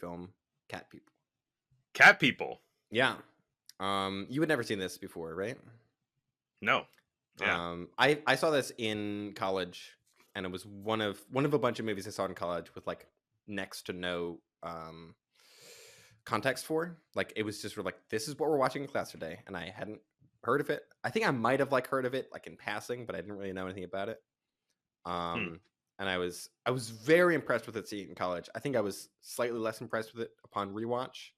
film Cat People. Cat People. Yeah. You had never seen this before, right? No. Yeah. I saw this in college, and it was one of a bunch of movies I saw in college with like next to no context for. Like it was just sort of like, this is what we're watching in class today, and I hadn't heard of it. I think I might have like heard of it like in passing, but I didn't really know anything about it. Hmm. And I was very impressed with it seeing it in college. I think I was slightly less impressed with it upon rewatch,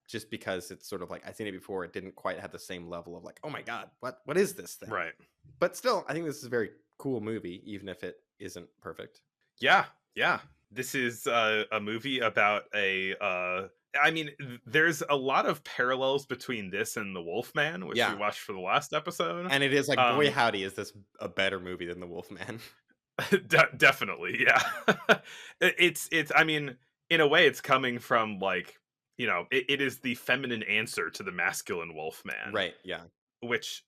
just because it's sort of like, I'd seen it before. It didn't quite have the same level of like, oh my god, what is this thing? Right. But still, I think this is a very cool movie, even if it isn't perfect. Yeah. Yeah. This is a movie about I mean, there's a lot of parallels between this and The Wolfman, which we Yeah, watched for the last episode. and it is like, boy Um, howdy, is this a better movie than The Wolfman? definitely, yeah. It's. I mean, in a way, it's coming from like it is the feminine answer to the masculine Wolfman, Right? Yeah. which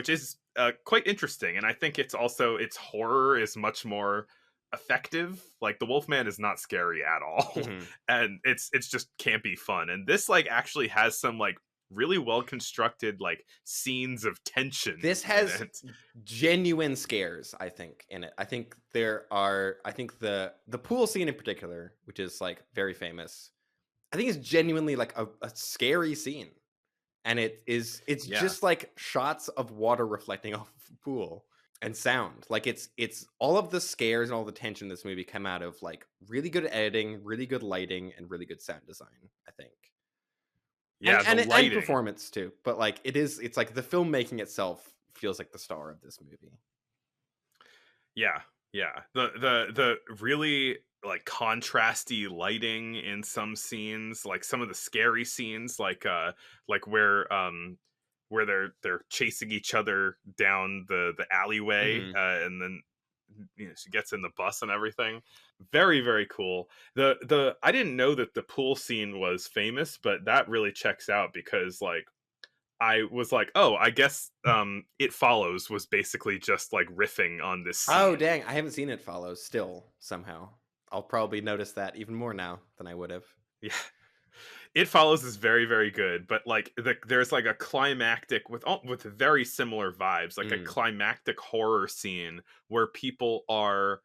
is quite interesting, and I think it's also its horror is much more effective. Like the Wolfman is not scary at all, Hmm. and it's just campy fun. And this like actually has some like really well constructed like scenes of tension This in has it. genuine scares, I think, in it. I think there are. I think the pool scene in particular, which is like very famous, I think is genuinely like a scary scene. And it's Yeah, just like shots of water reflecting off of a pool and sound. Like it's all of the scares and all the tension in this movie come out of like really good editing, really good lighting, and really good sound design, I think. yeah, the And lighting. performance too. But like it's like the filmmaking itself feels like the star of this movie. Yeah, yeah. The really like contrasty lighting in some scenes, like some of the scary scenes, like where they're chasing each other down the alleyway, Hmm. and then she gets in the bus and everything. Very very cool. The I didn't know that the pool scene was famous, but that really checks out because like I was like, oh, I guess It Follows was basically just like riffing on this Oh scene. dang, I haven't seen It Follows still somehow. I'll probably notice that even more now than I would have. Yeah. It Follows is very very good, but like there's like a climactic with very similar vibes, like a Mm. climactic horror scene where people are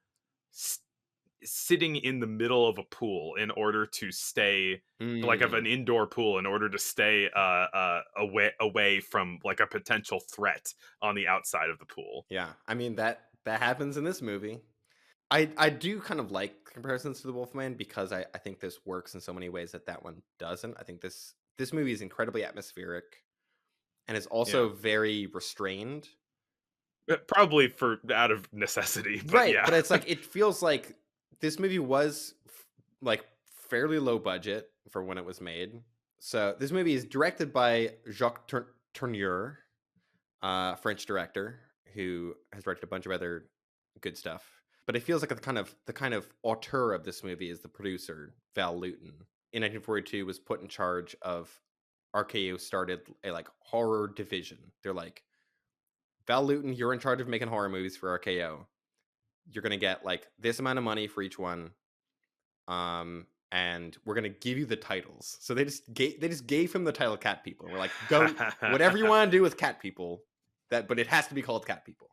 s- sitting in the middle of a pool in order to stay like of an Mm. indoor pool in order to stay away from like a potential threat on the outside of the pool. Yeah, I mean that happens in this movie. I do kind of like comparisons to the Wolfman because I think this works in so many ways that that one doesn't. I think this movie is incredibly atmospheric and is Yeah. also very restrained. Probably for out of necessity, but Right, yeah. but it's like it feels like this movie was like fairly low budget for when it was made. So this movie is directed by Tourneur, French director who has directed a bunch of other good stuff. But it feels like the kind of auteur of this movie is the producer Val Lewton. In 1942, was put in charge of RKO started a like horror division. They're like, Val Lewton, you're in charge of making horror movies for RKO. You're gonna get like this amount of money for each one, and we're gonna give you the titles. So they just gave him the title Cat People. And we're like, go whatever you want to do with Cat People, but it has to be called Cat People.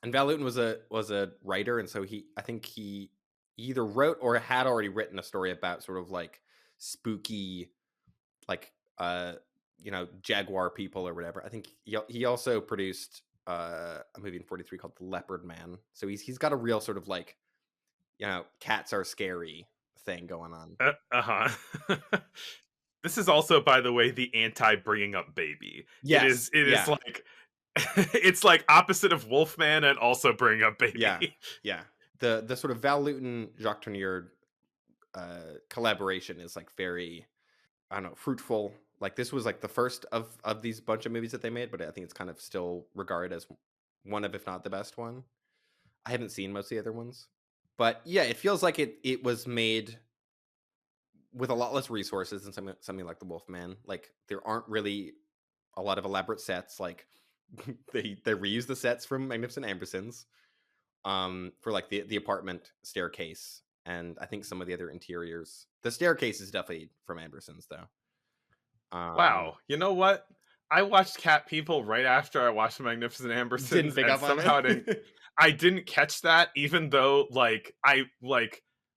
And Val Lewton was a writer, and so I think he either wrote or had already written a story about sort of like spooky, like jaguar people or whatever. I think he also produced a movie in '43 called The Leopard Man. So he's got a real sort of like, cats are scary thing going on. Uh-huh. This is also, by the way, the anti bringing up baby. It is Yes, it is yeah, like it's like opposite of Wolfman and also bring up yeah, baby. yeah. The sort of Val Lewton Jacques Tourneur collaboration is like very, I don't know, fruitful. Like this was like the first of these bunch of movies that they made, but I think it's kind of still regarded as one of, if not the best one. I haven't seen most of the other ones, but yeah, it feels like it was made with a lot less resources than something like The Wolfman. Like there aren't really a lot of elaborate sets. Like they reuse the sets from Magnificent Ambersons, for like the apartment staircase, and I think some of the other interiors. The staircase is definitely from Ambersons, though. Wow. You know what? I watched Cat People right after I watched The Magnificent Didn't Ambersons, pick and up on somehow it. I didn't catch that, even though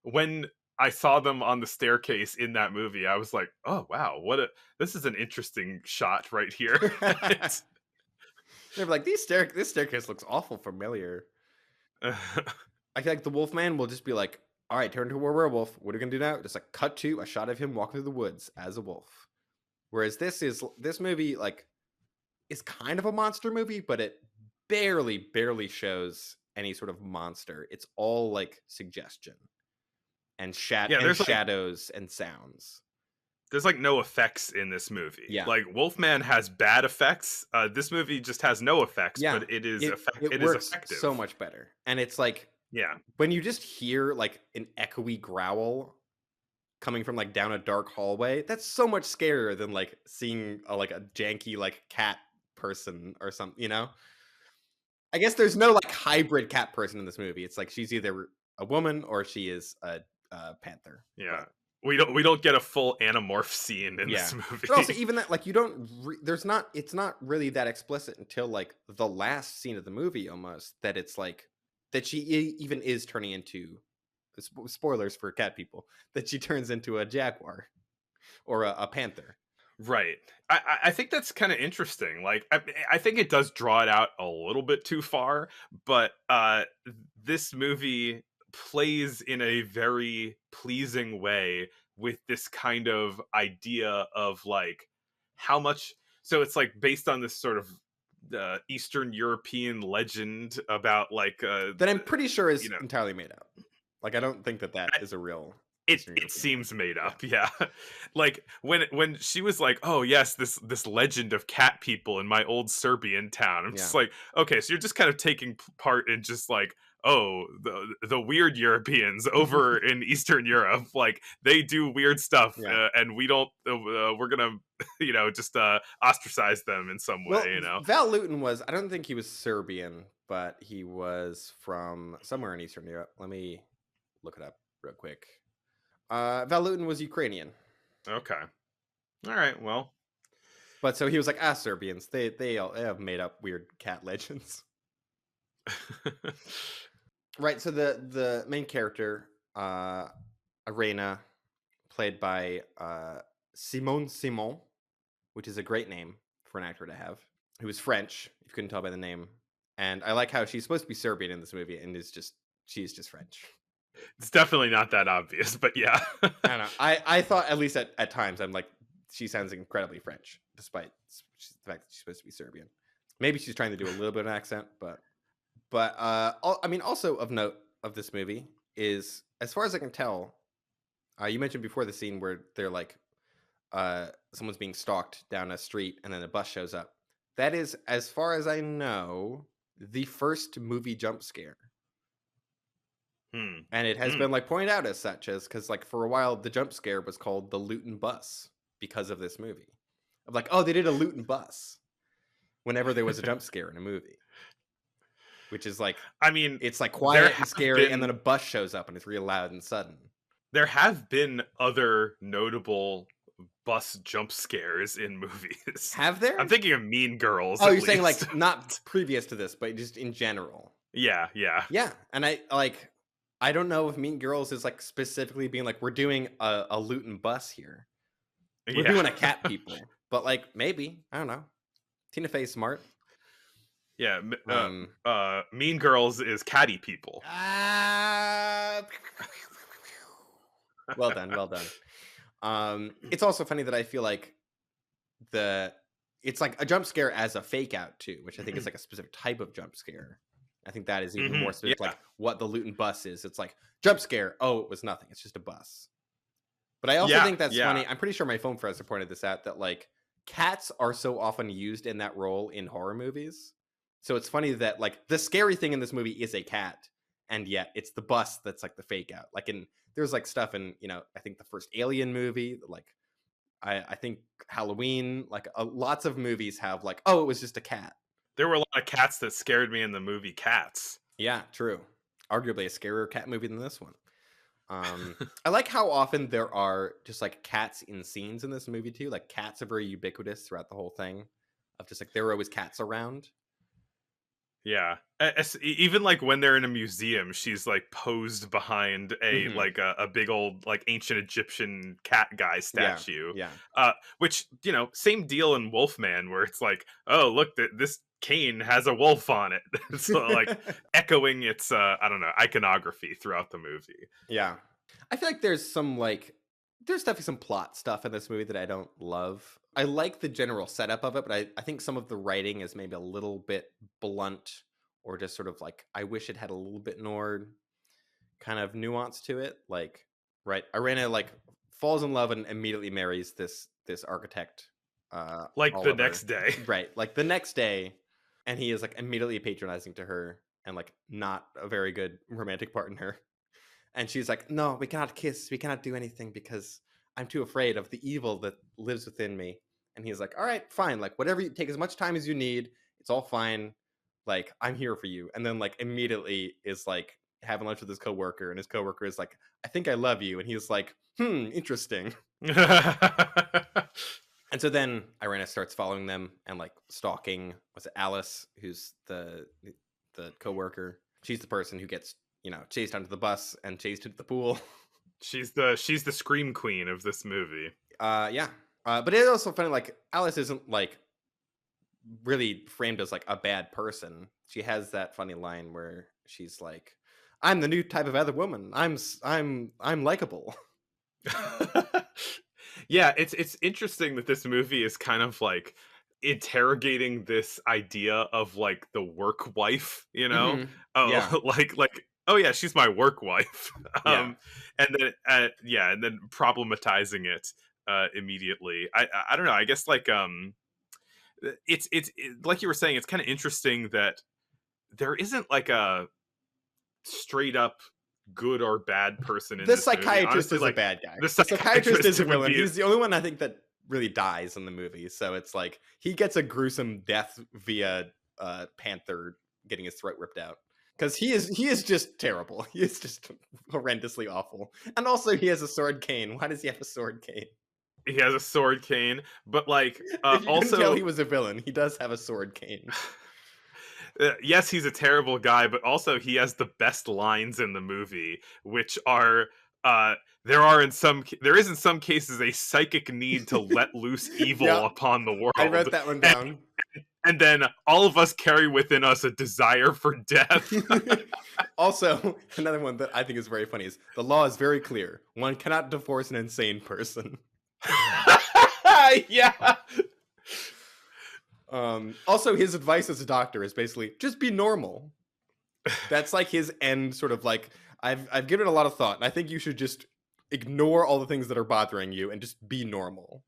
when I saw them on the staircase in that movie, I was like, oh wow, this is an interesting shot right here. It's- They're like, this staircase looks awful familiar. I feel like the Wolfman will just be like, all right, turn into a werewolf. What are we gonna do now? Just like cut to a shot of him walking through the woods as a wolf. Whereas this movie like is kind of a monster movie, but it barely shows any sort of monster. It's all like suggestion and yeah, shadows and sounds. there's like no effects in this movie. Yeah. Like Wolfman has bad effects. This movie just has no effects, Yeah. but it is It works effective. so much better. And it's like Yeah. when you just hear like an echoey growl coming from like down a dark hallway, that's so much scarier than like seeing like a janky like cat person or something, you know? I guess there's no like hybrid cat person in this movie. It's like she's either a woman or she is a panther. Yeah. But, We don't get a full Animorph scene in yeah. this movie. But also even that like you don't it's not really that explicit until like the last scene of the movie almost that it's like that she even is turning into spoilers for cat people that she turns into a jaguar or a panther. Right. I think that's kind of interesting. Like I think it does draw it out a little bit too far, but this movie plays in a very pleasing way with this kind of idea of like how much, so it's like based on this sort of Eastern European legend about like That I'm pretty sure is you know, entirely made up. Like I don't think that is a real it Eastern it European seems thing. made up, yeah. Like when she was like, oh yes, this legend of cat people in my old Serbian town, I'm Yeah. just like, okay, so you're just kind of taking part in just like, oh, the weird Europeans over in Eastern Europe, like they do weird stuff, Yeah. and we don't we're gonna just ostracize them in some Well, way, you know. Val Lewton was, I don't think he was Serbian, but he was from somewhere in Eastern Europe. Let me look it up real quick. Val Lewton was Ukrainian. Okay, all right, well. But so he was like, Serbians, they have made up weird cat legends. Right, so the main character, Arena, played by Simone Simon, which is a great name for an actor to have, who is French, if you couldn't tell by the name. And I like how she's supposed to be Serbian in this movie, and she's just French. It's definitely not that obvious, but yeah. I don't know. I thought, at least at times, I'm like, she sounds incredibly French, despite the fact that she's supposed to be Serbian. Maybe she's trying to do a little bit of an accent, but I mean, also of note of this movie is, as far as I can tell, you mentioned before the scene where they're like, someone's being stalked down a street and then a bus shows up. That is, as far as I know, the first movie jump scare. And it has been like pointed out as such, as because like for a while the jump scare was called the Luton Bus because of this movie. Of like, oh, they did a Luton Bus whenever there was a jump scare in a movie. Which is like, I mean, it's like quiet and scary, and then a bus shows up and it's real loud and sudden. There have been other notable bus jump scares in movies. Have there? I'm thinking of Mean Girls. Oh, you're saying like not previous to this, but just in general. Yeah. Yeah, and I don't know if Mean Girls is like specifically being like, we're doing a Luton Bus here. We're doing a cat people, but like maybe, I don't know. Tina Fey's smart. Yeah, Mean Girls is catty people. Well done. It's also funny that I feel like it's like a jump scare as a fake out too, which I think is like a specific type of jump scare. I think that is even more specific, like what the Luton Bus is. It's like jump scare. Oh, it was nothing. It's just a bus. But I also think that's funny. I'm pretty sure my phone professor pointed this out, that like cats are so often used in that role in horror movies. So it's funny that like the scary thing in this movie is a cat, and yet it's the bus that's like the fake out. Like there's like stuff in, I think the first Alien movie, like I think Halloween, like lots of movies have like, oh, it was just a cat. There were a lot of cats that scared me in the movie Cats. Yeah, true. Arguably a scarier cat movie than this one. I like how often there are just like cats in scenes in this movie too. Like cats are very ubiquitous throughout the whole thing. Of just like there are always cats around. Yeah. Even like when they're in a museum, she's like posed behind a Hmm. like a big old like ancient Egyptian cat guy Yeah, statue. yeah, Which, same deal in Wolfman where it's like, oh, look, this cane has a wolf on it. So like echoing its I don't know, iconography throughout the movie. yeah. I feel like there's definitely some plot stuff in this movie that I don't love. I like the general setup of it, but I think some of the writing is maybe a little bit blunt or just sort of like I wish it had a little bit more kind of nuance to it. Like, right, Irena like falls in love and immediately marries this architect, Like the Oliver. next day. Right, like the next day, and he is like immediately patronizing to her and like not a very good romantic partner. And she's like, "No, we cannot kiss. We cannot do anything because I'm too afraid of the evil that lives within me." And he's like, "All right, fine. Like whatever, you take as much time as you need. It's all fine. Like I'm here for you." And then like immediately is like having lunch with his coworker, and his coworker is like, "I think I love you," and he's like, interesting." And so then Irena starts following them and like stalking. Was it Alice, who's the coworker? She's the person who gets chased onto the bus and chased into the pool. She's the scream queen of this movie. Yeah. But it's also funny. Like Alice isn't like really framed as like a bad person. She has that funny line where she's like, "I'm the new type of other woman. I'm likable." Yeah, it's interesting that this movie is kind of like interrogating this idea of like the work wife, you know? Hmm. Yeah. Oh, like oh yeah, she's my work wife. Yeah. And then yeah, and then problematizing it immediately. I don't know. I guess like like you were saying, it's kind of interesting that there isn't like a straight up good or bad person in The this movie. psychiatrist Honestly, is a like bad guy. the The psychiatrist is psychiatrist a would villain. be He's the only one I think that really dies in the movie. So it's like he gets a gruesome death via Panther getting his throat ripped out. Because he is just terrible. He is just horrendously awful. And also he has a sword cane. Why does he have a sword cane? he has a sword cane, but like If you couldn't tell also he was a villain, he does have a sword cane. yes, he's a terrible guy, but also he has the best lines in the movie, which are uh there is in some cases a psychic need to let loose Yeah, evil upon the I world, wrote that one down. and then all of us carry within us a desire for death. Also, another one that I think is very funny is the law is very clear. One cannot divorce an insane person. Yeah. Also, his advice as a doctor is basically just be normal. That's like his end sort of like I've given it a lot of thought, and I think you should just ignore all the things that are bothering you and just be normal.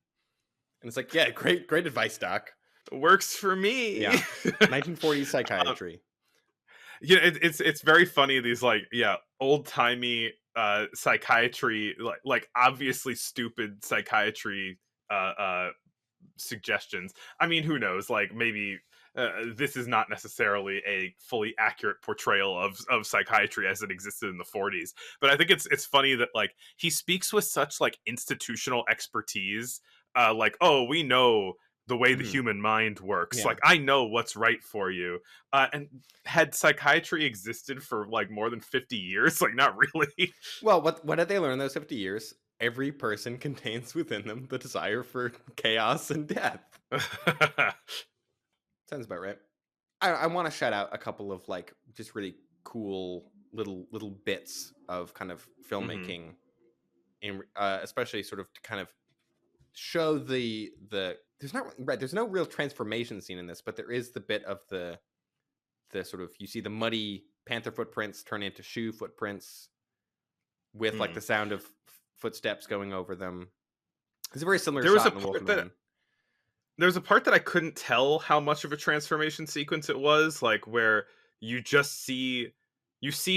And it's like, yeah, great advice, doc. Works for me. Yeah. 1940s psychiatry. Yeah, it's very funny, these like old timey psychiatry, like obviously stupid psychiatry suggestions. I mean, who knows? Like maybe this is not necessarily a fully accurate portrayal of psychiatry as it existed in the 40s, but I think it's funny that like he speaks with such like institutional expertise. Like, oh, we know the way the Mhm. human mind works. Yeah. Like, I know what's right for you. And had psychiatry existed for like more than 50 years? Like, not really. Well, what did they learn in those 50 years? Every person contains within them the desire for chaos and death. Sounds about right. I want to shout out a couple of like just really cool little bits of kind of Hmm. filmmaking, in especially sort of to kind of show the there's no real transformation scene in this, but there is the bit of the sort of you see the muddy panther footprints turn into shoe footprints with like Mm. the sound of footsteps going over them. It's a very similar There was a shot in part that Wolfman. I couldn't tell how much of a transformation sequence it was, like where you just see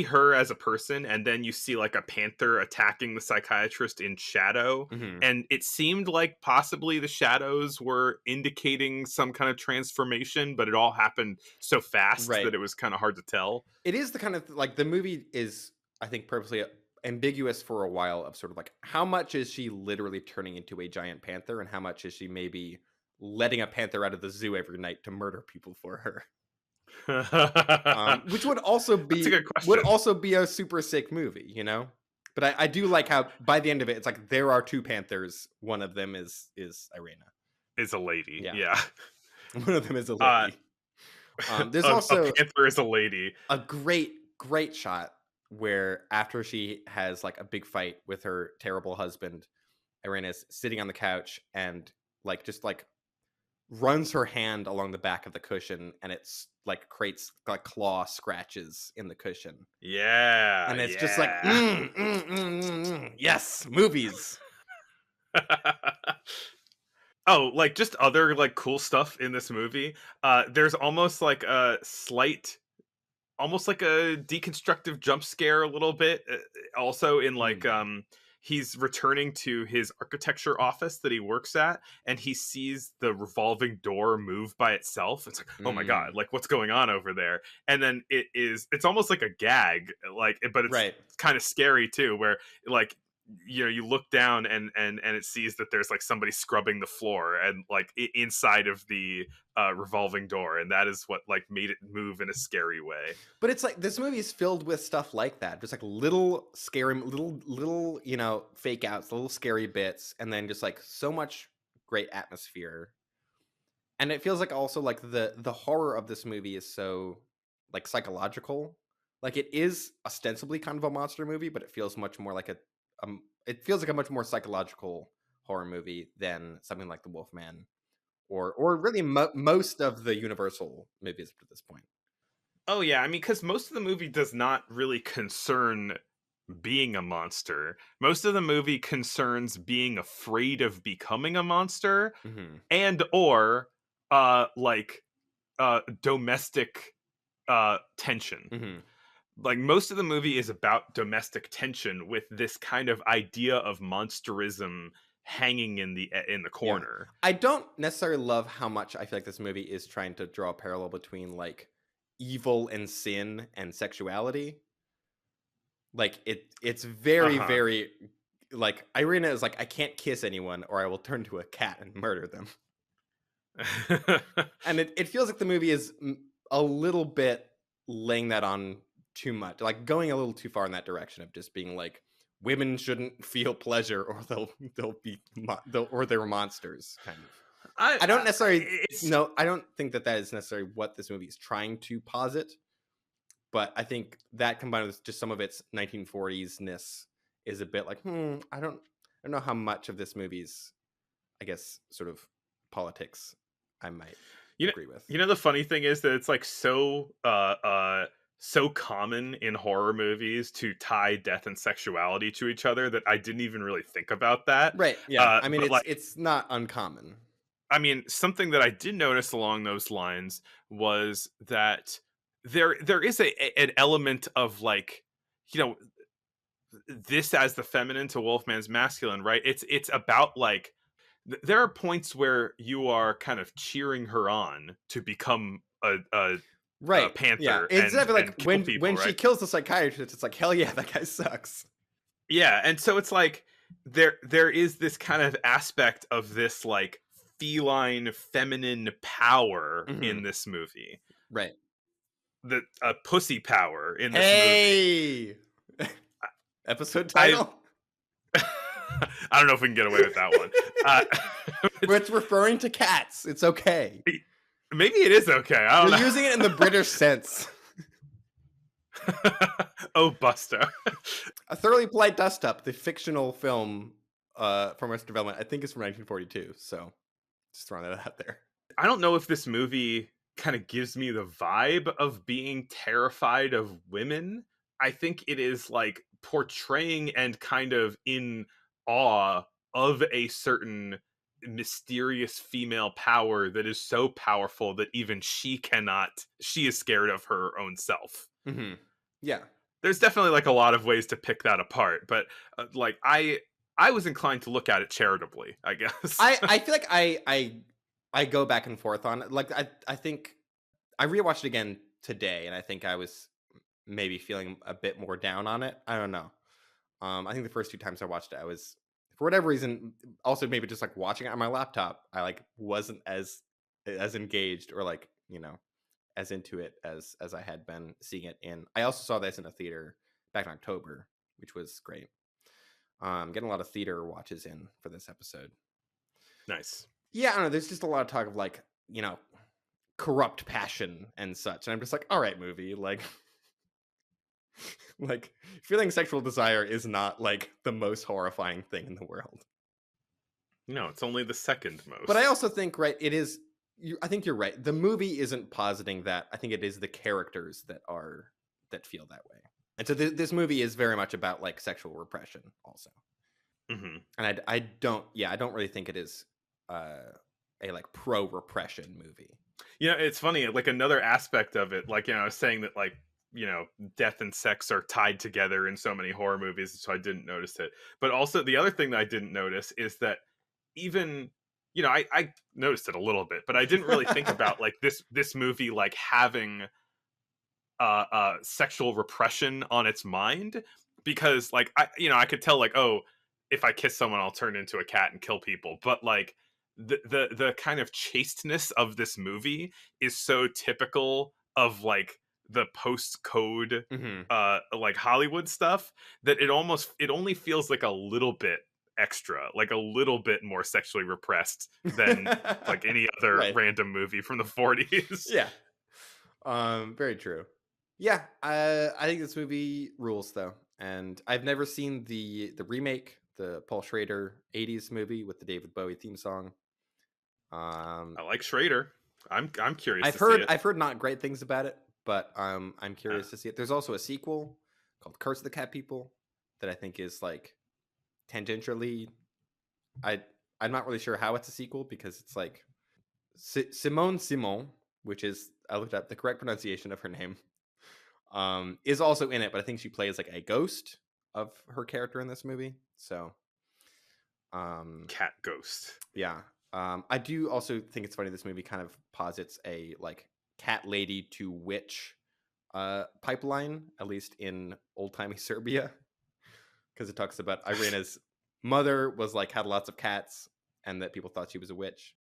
her as a person, and then you see like a panther attacking the psychiatrist in shadow, Hmm. and it seemed like possibly the shadows were indicating some kind of transformation, but it all happened so fast Right. that it was kind of hard to tell. It is the kind of like the movie is I think purposely ambiguous for a while of sort of like how much is she literally turning into a giant panther and how much is she maybe letting a panther out of the zoo every night to murder people for her. Which That's a good would question. also be a super sick movie, you know. But I do like how by the end of it, it's like there are two panthers. One of them is Irina. Is a lady. Yeah, Yeah. one of them is a Uh, lady. There's a also panther is a lady. a great shot where after she has like a big fight with her terrible husband, Irina's sitting on the couch and like just like runs her hand along the back of the cushion and it's like creates like claw scratches in the cushion. Yeah, And it's just like, yeah. yes, movies. Oh, like just other like cool stuff in this movie. There's almost like a slight, almost like a deconstructive jump scare a little bit. Also in like he's returning to his architecture office that he works at and he sees the revolving door move by itself. It's like, oh my god, like what's going on over there? And then it's almost like a gag, like, but it's Right. kind of scary too, where like, you know, you look down and it sees that there's like somebody scrubbing the floor and like inside of the revolving door, and that is what like made it move in a scary way. But it's like this movie is filled with stuff like that. Just like little scary little, you know, fake outs, little scary bits, and then just like so much great atmosphere. And it feels like also like the horror of this movie is so like psychological. Like it is ostensibly kind of a monster movie, but it feels much more like it feels like a much more psychological horror movie than something like The Wolfman or really most of the Universal movies up to this point. Oh yeah, I mean, because most of the movie does not really concern being a monster. Most of the movie concerns being afraid of becoming a monster, Hmm. and or like domestic tension. Hmm. Like most of the movie is about domestic tension with this kind of idea of monsterism hanging in the Yeah. corner. I don't necessarily love how much I feel like this movie is trying to draw a parallel between like evil and sin and sexuality. Like it's very, Uh-huh. very like Irina is like, I can't kiss anyone or I will turn to a cat and murder them. And it feels like the movie is a little bit laying that on too much, like going a little too far in that direction of just being like women shouldn't feel pleasure or they'll be or they're monsters kind of. I don't necessarily it's I don't think that is necessarily what this movie is trying to posit, but I think that combined with just some of its 1940s-ness is a bit like, I don't know how much of this movie's, I guess, sort of politics I might you know agree with. you know the funny thing is that it's like so common in horror movies to tie death and sexuality to each other that I didn't even really think about that. Right. Yeah. I mean, But like, it's not uncommon. I mean, something that I did notice along those lines was that there is an element of like, you know, this as the feminine to Wolfman's masculine, right? It's about like there are points where you are kind of cheering her on to become a Right. Yeah. panther It's definitely and like kill people, when she right? kills the psychiatrist, it's like, hell yeah, that guy sucks. Yeah, and so it's like there is this kind of aspect of this like feline feminine power Hmm. in this movie. Right. The pussy power in this movie. Hey. Episode I title. I don't know if we can get away with that one. It's referring to cats. It's okay. Maybe it is okay. I don't You're know. using it in the British sense. Oh, Buster. A Thoroughly Polite Dust Up, the fictional film from Arrested Development, I think is from 1942. So just throwing that out there. I don't know if this movie kind of gives me the vibe of being terrified of women. I think it is like portraying and kind of in awe of a certain mysterious female power that is so powerful that even she is scared of her own self. Hmm. Yeah. There's definitely like a lot of ways to pick that apart, but like I was inclined to look at it charitably, I guess. I feel like I go back and forth on it. Like I think I rewatched it again today, and I think I was maybe feeling a bit more down on it. I don't know. I think the first 2 times I watched it, I was, for whatever reason, also maybe just like watching it on my laptop, I like wasn't as engaged or like, as into it as I had been seeing it in. I also saw this in a theater back in October, which was great. Getting a lot of theater watches in for this episode. Nice. Yeah, I don't know. There's just a lot of talk of like, corrupt passion and such, and I'm just like, all right, movie, like, like feeling sexual desire is not like the most horrifying thing in the world. No, it's only the second most. But I also think, right, it is. I think you're right. The movie isn't positing that. I think it is the characters that feel that way. And so this movie is very much about like sexual repression, also. Mm-hmm. And I don't really think it is a like pro repression movie. It's funny. Like another aspect of it, like I was saying that like death and sex are tied together in so many horror movies, so I didn't notice it. But also the other thing that I didn't notice is that even I noticed it a little bit, but I didn't really think about like this movie like having sexual repression on its mind, because like I could tell like, oh, if I kiss someone I'll turn into a cat and kill people, but like the kind of chasteness of this movie is so typical of like the post code like Hollywood stuff that it only feels like a little bit extra, like a little bit more sexually repressed than like any other Right. random movie from the 40s. Yeah. Very true. Yeah, I think this movie rules though, and I've never seen the remake, the Paul Schrader '80s movie with the David Bowie theme song. I like Schrader. I'm curious. I've heard not great things about it, but I'm curious to see it. There's also a sequel called Curse of the Cat People that I think is like tangentially. I'm not really sure how it's a sequel because it's like Simone Simon, which is, I looked up the correct pronunciation of her name, is also in it, but I think she plays like a ghost of her character in this movie. So, cat ghost. Yeah. I do also think it's funny this movie kind of posits a like cat lady to witch pipeline, at least in old-timey Serbia, because it talks about Irina's mother was like had lots of cats and that people thought she was a witch.